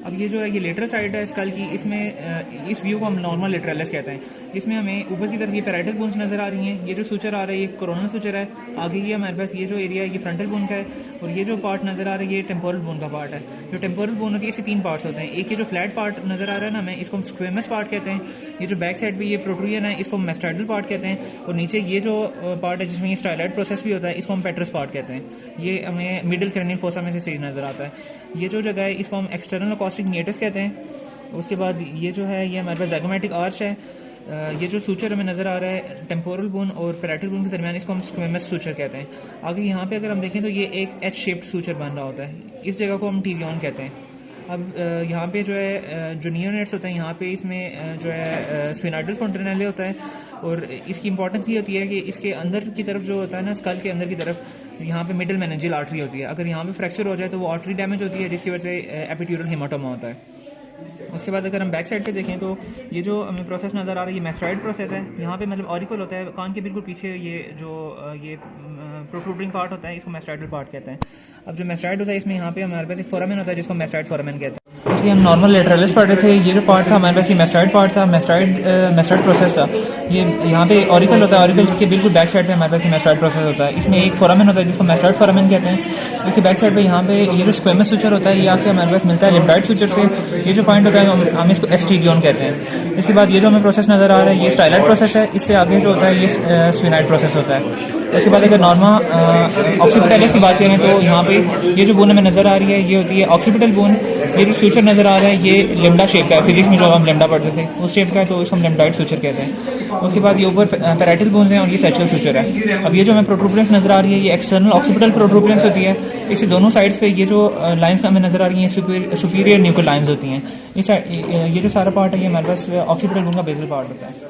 अब ये जो है ये लेटरल साइड है स्कल की, इसमें इस व्यू को हम नॉर्मल लेटरलिस कहते हैं। इसमें हमें ऊपर की तरफ ये पैराइटल बोन्स नजर आ रही हैं। ये जो सूचर आ रहा है ये कोरोनल सूचर है। आगे ये हमारे पास ये जो एरिया है ये फ्रंटल बोन का है, और ये जो पार्ट नजर आ रहा है ये टेम्पोरल बोन का पार्ट है। जो टेम्पोरल बोन होती है इससे तीन पार्ट्स होते हैं। एक ये जो फ्लैट पार्ट नजर आ रहा है ना हमें, इसको हम स्क्वेमस पार्ट कहते हैं। ये जो बैक साइड पे ये प्रोट्रूजन है इसको हम मेस्टाइडल पार्ट कहते हैं, और नीचे ये जो पार्ट है जिसमें ये स्टाइलाइट प्रोसेस भी होता है इसको हम पेट्रस पार्ट कहते हैं। ये हमें मिडिल क्रेनियल फोसा में से सही नजर आता है। ये जो जगह है इसको हम एक्सटर्नल अकॉस्टिक मीएटस कहते हैं। उसके बाद ये जो है ये हमारे पास ज़ाइगोमैटिक आर्च है। ये जो सूचर हमें नज़र आ रहा है टेम्पोरल बोन और पैराइटल बोन के दरमियान, इसको हम स्क्वेमस सूचर कहते हैं। आगे यहाँ पे अगर हम देखें तो ये एक एच शेप्ड सूचर बन रहा होता है, इस जगह को हम टीरियन कहते हैं। अब यहाँ पे जो है जो नियोनेट्स होते हैं यहाँ पे इसमें जो है स्पिनाइडल फोंटेनेले होता है, और इसकी इंपॉर्टेंस ये होती है कि इसके अंदर की तरफ जो होता है ना स्कल के अंदर की तरफ यहाँ पे मिडिल मेनिंजियल आर्टरी होती है। अगर यहाँ पे फ्रैक्चर हो जाए तो वो आर्टरी डैमेज होती है जिसकी वजह से एपिड्यूरल हेमाटोमा होता है। उसके बाद अगर हम बैक साइड से देखें तो ये जो हमें प्रोसेस नज़र आ रहा है ये मेस्टाइड प्रोसेस है। यहाँ पे मतलब ऑरिकल होता है कान के बिल्कुल पीछे, ये जो ये प्रोट्रूडिंग पार्ट होता है इसको मेस्टाइडल पार्ट कहते हैं। अब जो मेस्टाइड होता है इसमें यहाँ पे हमारे पास एक फोरामेन होता है जिसको मेस्टाइड फोरामेन कहते हैं। इसलिए हम नॉर्मल लेटरलिस पढ़ रहे थे। ये जो पार्ट था हमारे पास ये मेस्टाइड पार्ट था, मेस्टाइड प्रोसेस था। ये यहाँ पे ऑरिकल होता है, ऑरिकल के बिल्कुल बैक साइड पे हमारे पास ये मेस्टाइड प्रोसेस होता है। इसमें एक फोरामेन होता है जिसको मेस्टाइड फोरामेन कहते हैं। इसके बैक साइड पे यहाँ पे ये जो स्क्वेमस सूचर होता है ये आके हमारे पास मिलता है लिम्फाइड सूचर से। ये जो पॉइंट होता है हम इसको एक्सटीरियन कहते हैं। इसके बाद ये जो हमें प्रोसेस नजर आ रहा है ये स्टाइलाइट प्रोसेस है। इससे आगे जो होता है ये स्फिनाइड प्रोसेस होता है। इसके बाद अगर नॉर्मल ऑक्सीपिटलिस की बात करें तो यहाँ पे ये जो बोन हमें नजर आ रही है ये होती है ऑक्सीपिटल बोन। ये जो सूचर नजर आ रहा है ये लेमडा शेप का है। फिजिक्स में जो हम लेमडा पढ़ते थे उस शेप का है, तो इसको हम लेमडाइड सूचर कहते हैं। उसके बाद ये ऊपर पैराइटल बोन्स हैं और ये सैचुरल सूचर है। अब ये जो हमें प्रोट्रूबरेंस नजर आ रही है ये एक्सटर्नल ऑक्सीपिटल प्रोट्रूबरेंस होती है। इससे दोनों साइड्स पे ये जो लाइंस हमें नजर आ रही हैं सुपीरियर न्यूक्लियर लाइंस होती हैं। ये जो सारा पार्ट है ये हमारे पास ऑक्सीपिटल बोन का बेसल पार्ट होता है।